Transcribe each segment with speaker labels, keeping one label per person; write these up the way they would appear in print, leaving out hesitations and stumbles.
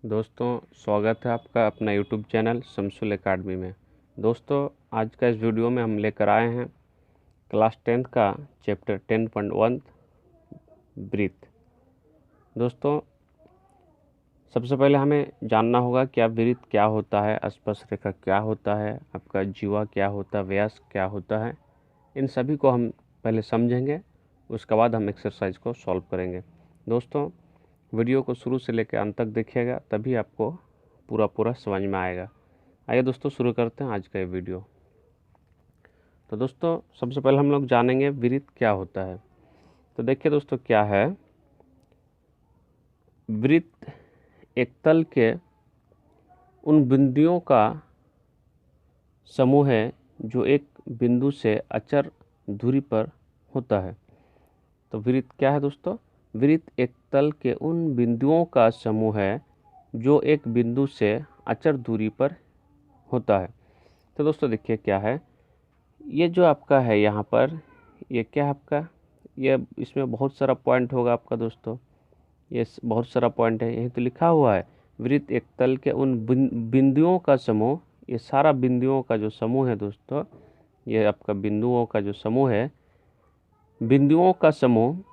Speaker 1: दोस्तों, स्वागत है आपका अपना यूट्यूब चैनल शमसुल एकेडमी में। दोस्तों, आज का इस वीडियो में हम लेकर आए हैं क्लास 10th का चैप्टर 10.1 ब्रीथ। दोस्तों, सबसे पहले हमें जानना होगा कि आप ब्रीथ क्या होता है, स्पर्श रेखा क्या होता है, आपका जीवा क्या होता है, व्यास क्या होता है। इन सभी को हम पहले समझेंगे, उसके बाद हम एक्सरसाइज को सॉल्व करेंगे। दोस्तों, वीडियो को शुरू से लेकर अंत तक देखिएगा, तभी आपको पूरा समझ में आएगा। आइए दोस्तों, शुरू करते हैं आज का ये वीडियो। तो दोस्तों, सबसे पहले हम लोग जानेंगे ब्रीथ क्या होता है। तो देखिए दोस्तों, क्या है ब्रीथ? एक तल के उन बिंदुओं का समूह है जो एक बिंदु से अचर दूरी पर होता है। तो वृत्त क्या है दोस्तों? वृत्त एक तल के उन बिंदुओं का समूह है जो एक बिंदु से अचर दूरी पर होता है। तो दोस्तों देखिए क्या है, ये जो आपका है यहाँ पर, ये क्या है आपका, ये इसमें बहुत सारा पॉइंट होगा आपका दोस्तों। ये बहुत सारा पॉइंट है, यही तो लिखा हुआ है वृत्त एक तल के उन बिंदुओं का समूह। ये सारा बिंदुओं का जो समूह है दोस्तों, ये आपका बिंदुओं का जो समूह है, बिंदुओं का समूह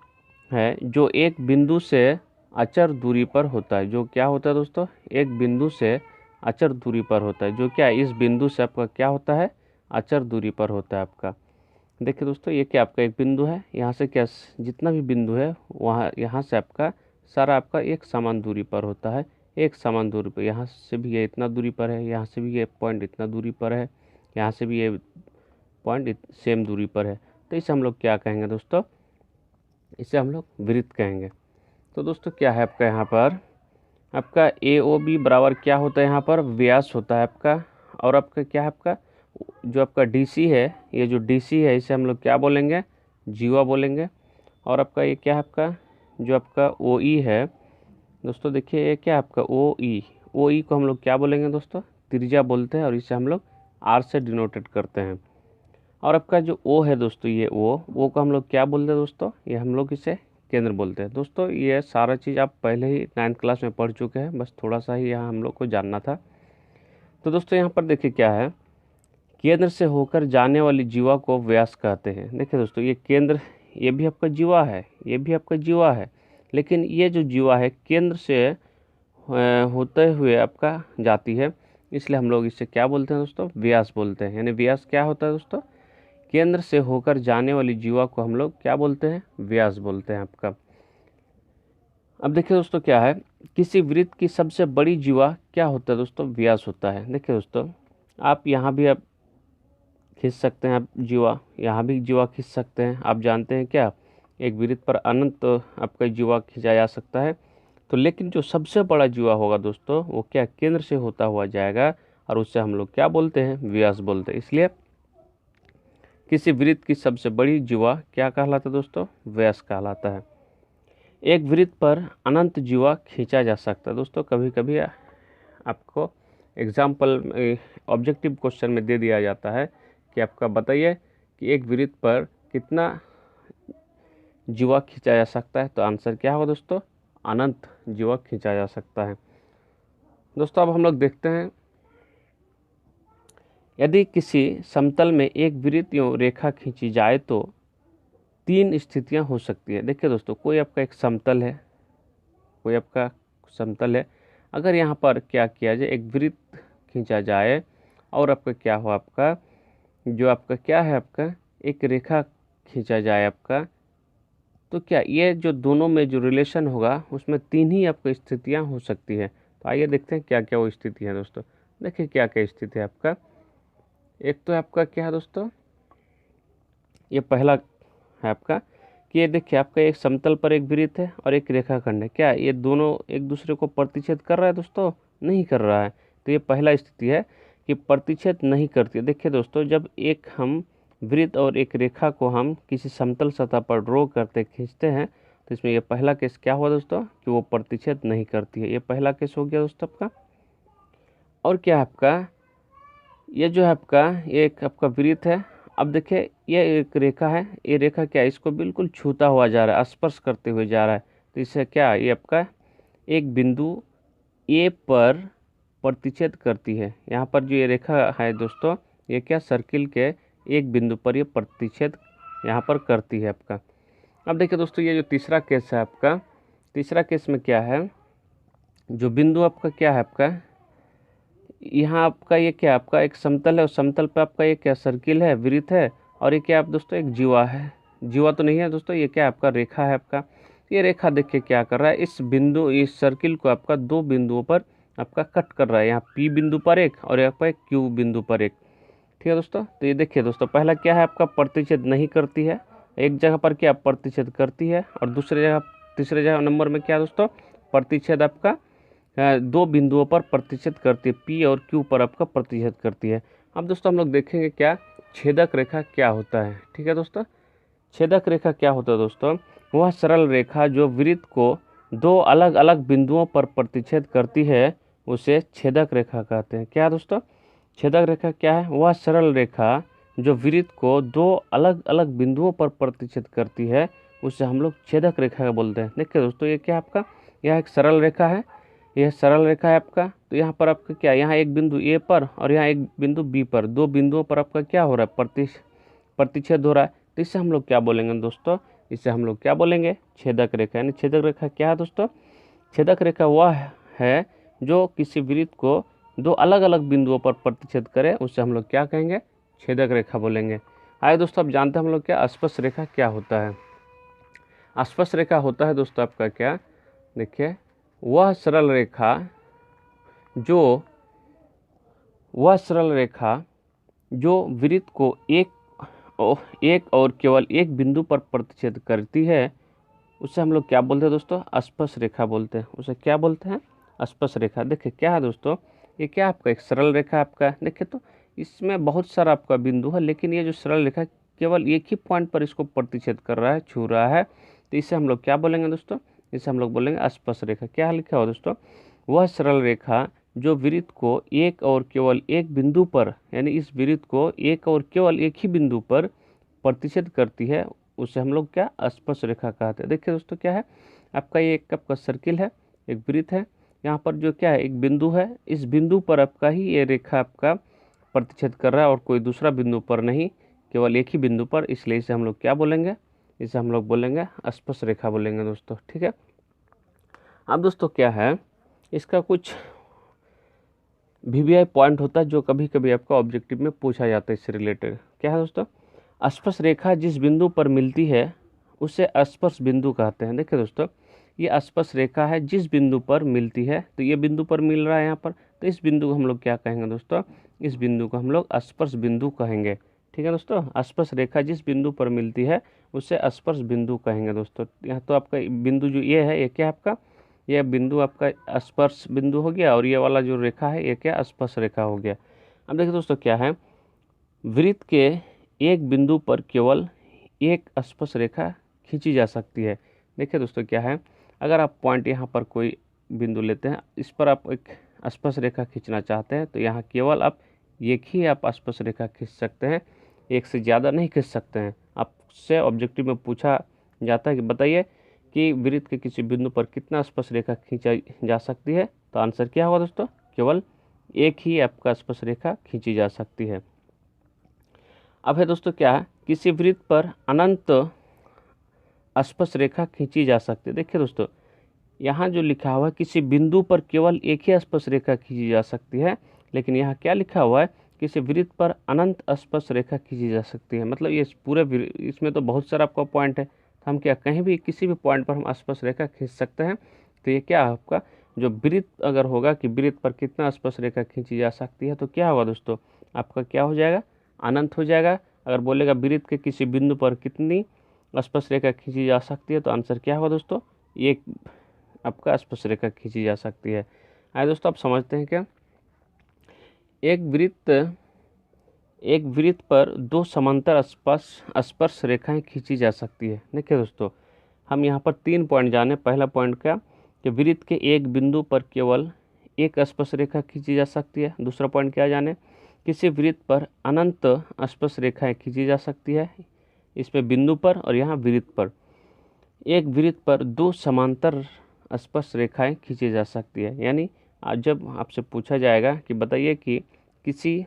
Speaker 1: है जो एक बिंदु से अचर दूरी पर होता है। जो क्या होता है दोस्तों? एक बिंदु से अचर दूरी पर होता है। जो क्या इस बिंदु से आपका क्या होता है? अचर दूरी पर होता है आपका। देखिए दोस्तों, ये क्या आपका एक बिंदु है, यहाँ से क्या जितना भी बिंदु है वहाँ यहाँ से आपका सारा आपका एक समान दूरी पर होता है। एक समान दूरी पर, यहाँ से भी ये इतना दूरी पर है, यहाँ से भी ये पॉइंट इतना दूरी पर है, यहाँ से भी ये पॉइंट सेम दूरी पर है। तो इसे हम लोग क्या कहेंगे दोस्तों? इसे हम लोग वृत्त कहेंगे। तो दोस्तों क्या है आपका यहाँ पर, आपका AOB बराबर क्या होता है यहाँ पर? व्यास होता है आपका। और आपका क्या है आपका, जो आपका DC है, ये जो DC है इसे हम लोग क्या बोलेंगे? जीवा बोलेंगे। और आपका ये क्या है आपका, जो आपका OE है दोस्तों, देखिए ये क्या है आपका OE को हम लोग क्या बोलेंगे दोस्तों? त्रिज्या बोलते हैं, और इसे हम लोग R से डिनोटेड करते हैं। और आपका जो O है दोस्तों, ये O को हम लोग क्या बोलते हैं दोस्तों? ये हम लोग इसे केंद्र बोलते हैं। दोस्तों ये सारा चीज़ आप पहले ही 9th क्लास में पढ़ चुके हैं, बस थोड़ा सा ही यहाँ हम लोग को जानना था। तो दोस्तों यहाँ पर देखिए क्या है, केंद्र से होकर जाने वाली जीवा को व्यास कहते हैं। देखिए दोस्तों, ये केंद्र, ये भी आपका जीवा है, ये भी आपका जीवा है, लेकिन ये जो जीवा है केंद्र से होते हुए आपका जाती है, इसलिए हम लोग इसे क्या बोलते हैं दोस्तों? व्यास बोलते हैं। यानी व्यास क्या होता है दोस्तों? केंद्र से होकर जाने वाली जीवा को हम लोग क्या बोलते हैं? व्यास बोलते हैं आपका। अब देखिए दोस्तों क्या है, किसी वृत्त की सबसे बड़ी जीवा क्या होता है दोस्तों? व्यास होता है। देखिए दोस्तों, आप यहाँ भी आप खींच सकते हैं, आप जीवा यहाँ भी जीवा खींच सकते हैं। आप जानते हैं क्या, एक वृत्त पर अनंत आपका जीवा खींचा जा सकता है। तो लेकिन जो सबसे बड़ा जीवा होगा दोस्तों, वो क्या केंद्र से होता हुआ जाएगा, और उससे हम लोग क्या बोलते हैं? व्यास बोलते हैं। इसलिए किसी वृत्त की सबसे बड़ी जीवा क्या कहलाता है दोस्तों? व्यास कहलाता है। एक वृत्त पर अनंत जीवा खींचा जा सकता है। दोस्तों कभी कभी आपको एग्जाम्पल ऑब्जेक्टिव क्वेश्चन में दे दिया जाता है कि आपका बताइए कि एक वृत्त पर कितना जीवा खींचा जा सकता है। तो आंसर क्या होगा दोस्तों? अनंत जीवा खींचा जा सकता है। दोस्तों अब हम लोग देखते हैं, यदि किसी समतल में एक वृत्त या रेखा खींची जाए तो 3 स्थितियां हो सकती है। देखिए दोस्तों, कोई आपका एक समतल है, कोई आपका समतल है, अगर यहाँ पर क्या किया जाए, एक वृत्त खींचा जाए और आपका क्या हो, आपका जो आपका क्या है, आपका एक रेखा खींचा जाए आपका, तो क्या ये जो दोनों में जो रिलेशन होगा उसमें 3 ही आपको स्थितियां हो सकती है। तो आइए देखते हैं क्या क्या वो स्थिति है दोस्तों। देखिए क्या क्या स्थिति है आपका। एक तो आपका क्या है दोस्तों, ये पहला है आपका कि ये देखिए आपका एक समतल पर एक वृत्त है और एक रेखाखंड है। क्या ये दोनों एक दूसरे को प्रतिच्छेद कर रहा है दोस्तों? नहीं कर रहा है। तो ये पहला स्थिति है कि प्रतिच्छेद नहीं करती है। देखिए दोस्तों, जब एक हम वृत्त और एक रेखा को हम किसी समतल सतह पर ड्रॉ करते खींचते हैं, तो इसमें ये पहला केस क्या हुआ दोस्तों, कि वो प्रतिच्छेद नहीं करती है। ये पहला केस हो गया दोस्तों आपका। और क्या है आपका, ये जो है आपका, ये एक आपका वृत्त है। अब देखिए ये एक रेखा है, ये रेखा क्या है, इसको बिल्कुल छूता हुआ जा रहा है, स्पर्श करते हुए जा रहा है। तो इससे क्या, ये आपका एक बिंदु ए पर प्रतिच्छेद करती है। यहाँ पर जो ये रेखा है दोस्तों, ये क्या सर्किल के एक बिंदु पर ये प्रतिच्छेद यहाँ पर करती है आपका। अब देखिए दोस्तों, ये जो तीसरा केस है आपका, तीसरा केस में क्या है, जो बिंदु आपका क्या है आपका, यहाँ आपका ये क्या आपका एक समतल है, उस समतल पे आपका ये क्या सर्किल है, वृत्त है, और ये क्या आप दोस्तों एक जीवा है, जीवा तो नहीं है दोस्तों, ये क्या आपका रेखा है आपका। ये रेखा देखिए क्या कर रहा है, इस बिंदु इस सर्किल को आपका दो बिंदुओं पर आपका कट कर रहा है, यहाँ पी बिंदु पर एक और यहाँ पर क्यू बिंदु पर एक। ठीक है दोस्तों, तो ये देखिए दोस्तों, पहला क्या है आपका प्रतिच्छेद नहीं करती है, एक जगह पर क्या प्रतिच्छेद करती है, और दूसरे जगह तीसरे जगह नंबर में क्या दोस्तों प्रतिच्छेद आपका दो बिंदुओं पर प्रतिच्छेद करती है, पी और क्यू पर आपका प्रतिच्छेद करती है। अब दोस्तों हम लोग देखेंगे क्या छेदक रेखा क्या होता है। ठीक है दोस्तों, छेदक रेखा क्या होता है दोस्तों, वह सरल रेखा जो वृत्त को दो अलग अलग बिंदुओं पर प्रतिच्छेद करती है उसे छेदक रेखा कहते हैं। क्या दोस्तों, छेदक रेखा क्या है, वह सरल रेखा जो वृत्त को दो अलग अलग बिंदुओं पर प्रतिच्छेद करती है उसे हम लोग छेदक रेखा बोलते हैं। देखिए दोस्तों, ये क्या आपका, यह एक सरल रेखा है, यह सरल रेखा है आपका। तो यहाँ पर आपका क्या, यहाँ एक बिंदु ए पर और यहाँ एक बिंदु बी पर, दो बिंदुओं पर आपका क्या हो रहा है, प्रतिच्छेद हो रहा है। तो इसे हम लोग क्या बोलेंगे दोस्तों, इसे हम लोग क्या बोलेंगे, छेदक रेखा। यानी छेदक रेखा क्या है दोस्तों, छेदक रेखा वह है जो किसी वृत्त को दो अलग अलग बिंदुओं पर प्रतिच्छेद करे, उसे हम लोग क्या कहेंगे, छेदक रेखा बोलेंगे। आइए दोस्तों, अब जानते हैं हम लोग क्या स्पर्श रेखा क्या होता है। स्पर्श रेखा होता है दोस्तों आपका क्या, देखिए वह सरल रेखा जो वृत्त को एक और केवल एक बिंदु पर प्रतिच्छेद करती है उसे हम लोग क्या बोलते हैं दोस्तों, स्पर्श रेखा बोलते हैं। उसे क्या बोलते हैं, स्पर्श रेखा। देखिए क्या है दोस्तों, ये क्या आपका एक सरल रेखा आपका। देखिए तो इसमें बहुत सारा आपका बिंदु है, लेकिन ये जो सरल रेखा केवल एक ही पॉइंट पर इसको प्रतिच्छेद कर रहा है, छू रहा है, तो इसे हम लोग क्या बोलेंगे दोस्तों, इसे हम लोग बोलेंगे स्पर्श रेखा। क्या लिखा हो दोस्तों, वह सरल रेखा जो वृत्त को एक और केवल एक बिंदु पर, यानी इस वृत्त को एक और केवल एक ही बिंदु पर प्रतिच्छेद करती है उसे हम लोग क्या स्पर्श रेखा कहते हैं। देखिए दोस्तों क्या है आपका, ये एक आपका सर्किल है, एक वृत्त है, यहाँ पर जो क्या है एक बिंदु है, इस बिंदु पर आपका ही ये रेखा आपका प्रतिच्छेद कर रहा है और कोई दूसरा बिंदु पर नहीं, केवल एक ही बिंदु पर, इसलिए इसे हम लोग क्या बोलेंगे, इसे हम लोग बोलेंगे स्पर्श रेखा बोलेंगे दोस्तों। ठीक है, अब दोस्तों क्या है, इसका कुछ VVI पॉइंट होता है जो कभी कभी आपका ऑब्जेक्टिव में पूछा जाता है इससे रिलेटेड। क्या है दोस्तों, स्पर्श रेखा जिस बिंदु पर मिलती है उसे स्पर्श बिंदु कहते हैं। देखिए दोस्तों, ये स्पर्श रेखा है जिस बिंदु पर मिलती है, तो ये बिंदु पर मिल रहा है यहाँ पर, तो इस बिंदु को हम लोग क्या कहेंगे दोस्तों, इस बिंदु को हम लोग स्पर्श बिंदु कहेंगे। ठीक है दोस्तों, स्पर्श रेखा जिस बिंदु पर मिलती है उसे स्पर्श बिंदु कहेंगे दोस्तों। यहाँ तो आपका बिंदु जो ये है, ये क्या है आपका, यह बिंदु आपका स्पर्श बिंदु हो गया, और ये वाला जो रेखा है ये क्या स्पर्श रेखा हो गया। अब देखिए दोस्तों क्या है, वृत्त के एक बिंदु पर केवल एक स्पर्श रेखा खींची जा सकती है। देखिए दोस्तों क्या है, अगर आप पॉइंट यहाँ पर कोई बिंदु लेते हैं, इस पर आप एक स्पर्श रेखा खींचना चाहते हैं, तो यहाँ केवल आप एक ही आप स्पर्श रेखा खींच सकते हैं, एक से ज़्यादा नहीं खींच सकते हैं। आपसे ऑब्जेक्टिव में पूछा जाता है कि बताइए कि वृत्त के किसी बिंदु पर कितना स्पर्श रेखा खींचा जा सकती है, तो आंसर क्या होगा दोस्तों, केवल एक ही आपका स्पर्श रेखा खींची जा सकती है। अब है दोस्तों क्या है, किसी वृत्त पर अनंत स्पर्श रेखा खींची जा सकती है। देखिए दोस्तों, यहाँ जो लिखा हुआ है किसी बिंदु पर केवल एक ही स्पर्श रेखा खींची जा सकती है, लेकिन यहाँ क्या लिखा हुआ है, किसी वृत्त पर अनंत स्पर्श रेखा खींची जा सकती है। मतलब ये पूरे इसमें तो बहुत सारा आपका पॉइंट है, तो हम क्या कहीं भी किसी भी पॉइंट पर हम स्पर्श रेखा खींच सकते हैं। तो ये क्या है आपका, जो वृत्त अगर होगा कि वृत्त पर कितना स्पर्श रेखा खींची जा सकती है, तो क्या होगा दोस्तों, आपका क्या हो जाएगा, अनंत हो जाएगा। अगर बोलेगा वृत्त के किसी बिंदु पर कितनी स्पर्श रेखा खींची जा सकती है, तो आंसर क्या होगा दोस्तों, एक आपका स्पर्श रेखा खींची जा सकती है। आइए दोस्तों आप समझते हैं क्या, एक वृत्त पर दो समांतर स्पर्श रेखाएं खींची जा सकती है। देखिए दोस्तों, हम यहाँ पर 3 पॉइंट जाने। पहला पॉइंट क्या, कि वृत्त के एक बिंदु पर केवल एक स्पर्श रेखा खींची जा सकती है। दूसरा पॉइंट क्या जाने, किसी वृत्त पर अनंत स्पर्श रेखाएं खींची जा सकती है, इसमें बिंदु पर और यहाँ वृत्त पर। एक वृत्त पर दो समांतर स्पर्श रेखाएं खींची जा सकती है, यानी जब आपसे पूछा जाएगा कि बताइए कि किसी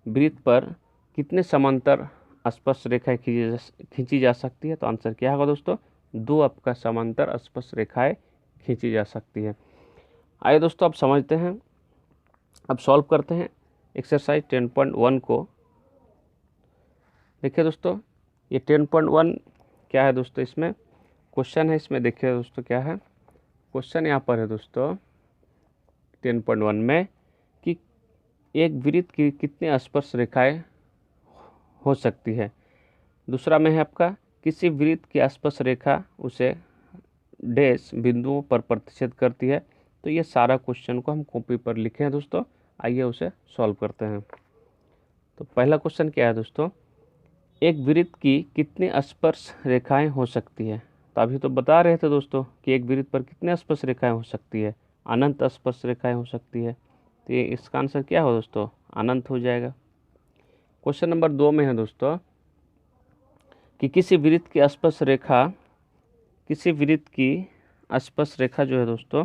Speaker 1: वृत्त पर कितने समांतर स्पर्श रेखाएं खींची जा सकती है, तो आंसर क्या होगा दोस्तों, 2 आपका समांतर स्पर्श रेखाएं खींची जा सकती है। आइए दोस्तों अब समझते हैं, अब सॉल्व करते हैं एक्सरसाइज 10.1 को। देखिए दोस्तों ये 10.1 क्या है दोस्तों, इसमें क्वेश्चन है, इसमें देखिए दोस्तों क्या है क्वेश्चन यहाँ पर है दोस्तों 10.1 में कि एक वृत्त की कितनी स्पर्श रेखाएं हो सकती है। दूसरा में है आपका किसी वृत्त की स्पर्श रेखा उसे डैश बिंदुओं पर प्रतिच्छेद करती है। तो ये सारा क्वेश्चन को हम कॉपी पर लिखे हैं दोस्तों, आइए उसे सॉल्व करते हैं। तो पहला क्वेश्चन क्या है दोस्तों, एक वृत्त की कितनी स्पर्श रेखाएं हो सकती है। तो अभी तो बता रहे थे दोस्तों कि एक वृत्त पर कितनी स्पर्श रेखाएं हो सकती है, अनंत स्पर्श रेखाएं हो सकती है। तो ये इसका आंसर क्या हो दोस्तों, अनंत हो जाएगा। क्वेश्चन नंबर 2 में है दोस्तों कि किसी वृत्त की स्पर्श रेखा, किसी वृत्त की स्पर्श रेखा जो है दोस्तों,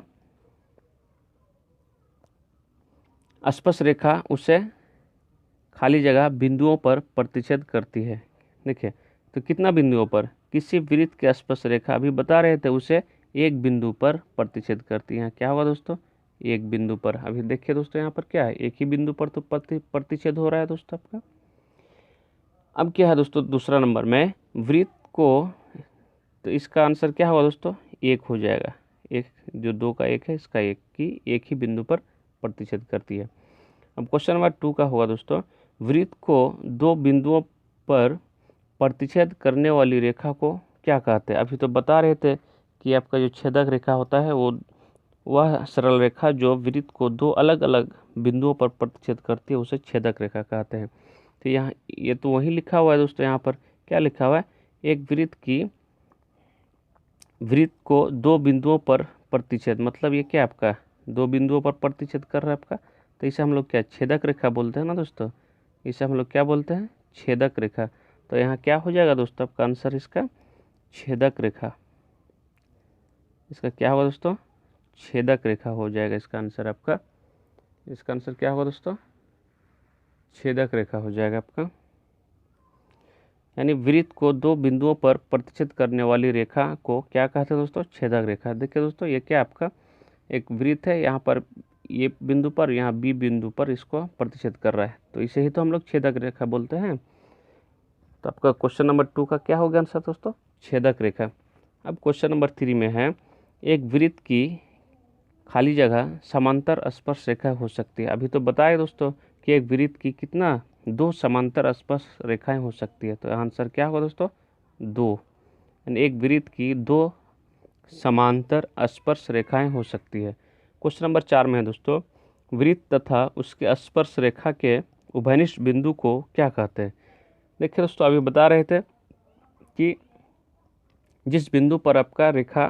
Speaker 1: स्पर्श रेखा उसे खाली जगह बिंदुओं पर प्रतिच्छेद करती है। देखिए तो कितना बिंदुओं पर, किसी वृत्त की स्पर्श रेखा अभी बता रहे थे उसे एक बिंदु पर प्रतिच्छेद करती है। क्या होगा दोस्तों, एक बिंदु पर। अभी देखिए दोस्तों यहाँ पर क्या है, एक ही बिंदु पर तो प्रतिच्छेद हो रहा है दोस्तों आपका। अब क्या है दोस्तों दूसरा नंबर में वृत्त को, तो इसका आंसर क्या होगा दोस्तों, 1 हो जाएगा। एक जो 2 का 1 है, इसका 1 की एक ही बिंदु पर प्रतिच्छेद करती है। अब क्वेश्चन नंबर 2 का होगा दोस्तों, वृत्त को 2 बिंदुओं पर प्रतिच्छेद करने वाली रेखा को क्या कहते हैं। अभी तो बता रहे थे कि आपका जो छेदक रेखा होता है वो वह सरल रेखा जो वृत्त को 2 अलग अलग बिंदुओं पर प्रतिच्छेद करती है उसे छेदक रेखा कहते हैं। तो यहाँ ये तो वही लिखा हुआ है दोस्तों, यहाँ पर क्या लिखा हुआ है, एक वृत्त को 2 बिंदुओं पर प्रतिच्छेद, मतलब ये क्या आपका 2 बिंदुओं पर प्रतिच्छेद कर रहा है आपका। तो इसे हम लोग क्या छेदक रेखा बोलते हैं ना दोस्तों, इसे हम लोग क्या बोलते हैं, छेदक रेखा। तो यहाँ क्या हो जाएगा दोस्तों आपका आंसर इसका छेदक रेखा। इसका क्या होगा दोस्तों, छेदक रेखा हो जाएगा इसका आंसर आपका। इसका आंसर क्या होगा दोस्तों, छेदक रेखा हो जाएगा आपका। यानी वृत्त को 2 बिंदुओं पर प्रतिच्छेद करने वाली रेखा को क्या कहते हैं दोस्तों, छेदक रेखा। देखिए दोस्तों ये क्या आपका एक वृत्त है, यहाँ पर ये बिंदु पर, यहाँ बी बिंदु पर इसको प्रतिच्छेद कर रहा है, तो इसे ही तो हम लोग छेदक रेखा बोलते हैं। तो आपका क्वेश्चन नंबर 2 का क्या होगा आंसर दोस्तों, छेदक रेखा। अब क्वेश्चन नंबर 3 में है एक वृत्त की खाली जगह समांतर स्पर्श रेखा हो सकती है। अभी तो बताए दोस्तों कि एक वृत्त की कितना 2 समांतर स्पर्श रेखाएं हो सकती है। तो आंसर क्या होगा दोस्तों, 2। यानी एक वृत्त की 2 समांतर स्पर्श रेखाएं हो सकती है। क्वेश्चन नंबर 4 में है दोस्तों, वृत्त तथा उसके स्पर्श रेखा के उभयनिष्ठ बिंदु को क्या कहते हैं। देखिए दोस्तों अभी बता रहे थे कि जिस बिंदु पर आपका रेखा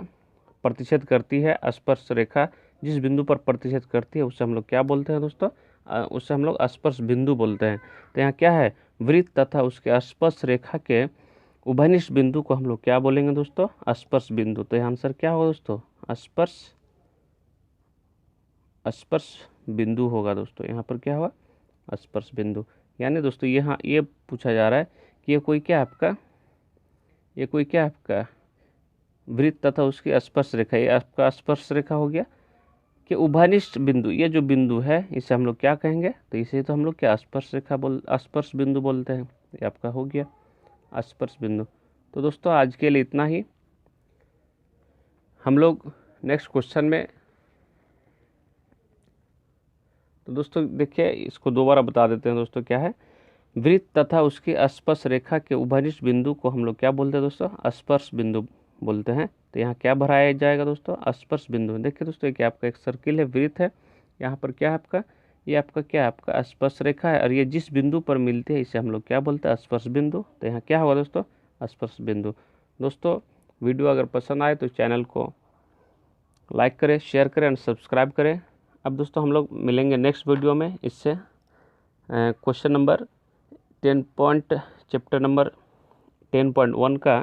Speaker 1: प्रतिच्छेद करती है, स्पर्श रेखा जिस बिंदु पर प्रतिच्छेद करती है उसे हम लोग क्या बोलते हैं दोस्तों, उसे हम लोग स्पर्श बिंदु बोलते हैं। तो यहाँ क्या है, वृत्त तथा उसके स्पर्श रेखा के उभयनिष्ठ बिंदु को हम लोग क्या बोलेंगे दोस्तों, स्पर्श बिंदु। तो यहाँ आंसर क्या होगा दोस्तों, स्पर्श बिंदु होगा दोस्तों। यहाँ पर क्या होगा, स्पर्श बिंदु। यानी दोस्तों यहाँ ये पूछा जा रहा है कि ये कोई क्या आपका वृत्त तथा उसकी स्पर्श रेखा, ये आपका स्पर्श रेखा हो गया कि उभयनिष्ठ बिंदु, ये जो बिंदु है इसे हम लोग क्या कहेंगे, तो इसे तो हम लोग क्या स्पर्श बिंदु बोलते हैं। ये आपका हो गया स्पर्श बिंदु। तो दोस्तों आज के लिए इतना ही। हम लोग नेक्स्ट क्वेश्चन में, तो दोस्तों देखिए इसको दोबारा बता देते हैं दोस्तों, क्या है, वृत्त तथा उसकी स्पर्श रेखा के उभयनिष्ठ बिंदु को हम लोग क्या बोलते हैं दोस्तों, स्पर्श बिंदु बोलते हैं। तो यहाँ क्या भराया जाएगा दोस्तों, स्पर्श बिंदु। देखिए दोस्तों कि आपका एक सर्किल है, वृत्त है, यहाँ पर क्या है आपका, ये आपका क्या है, आपका स्पर्श रेखा है, और ये जिस बिंदु पर मिलती है इसे हम लोग क्या बोलते हैं, स्पर्श बिंदु। तो यहाँ क्या होगा दोस्तों, स्पर्श बिंदु। दोस्तों वीडियो अगर पसंद आए तो चैनल को लाइक करें, शेयर करें और सब्सक्राइब करें। अब दोस्तों हम लोग मिलेंगे नेक्स्ट वीडियो में, इससे क्वेश्चन नंबर चैप्टर नंबर 10.1 का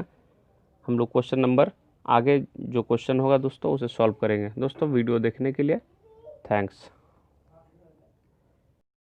Speaker 1: हम लोग क्वेश्चन नंबर आगे जो क्वेश्चन होगा दोस्तों उसे सॉल्व करेंगे। दोस्तों वीडियो देखने के लिए थैंक्स।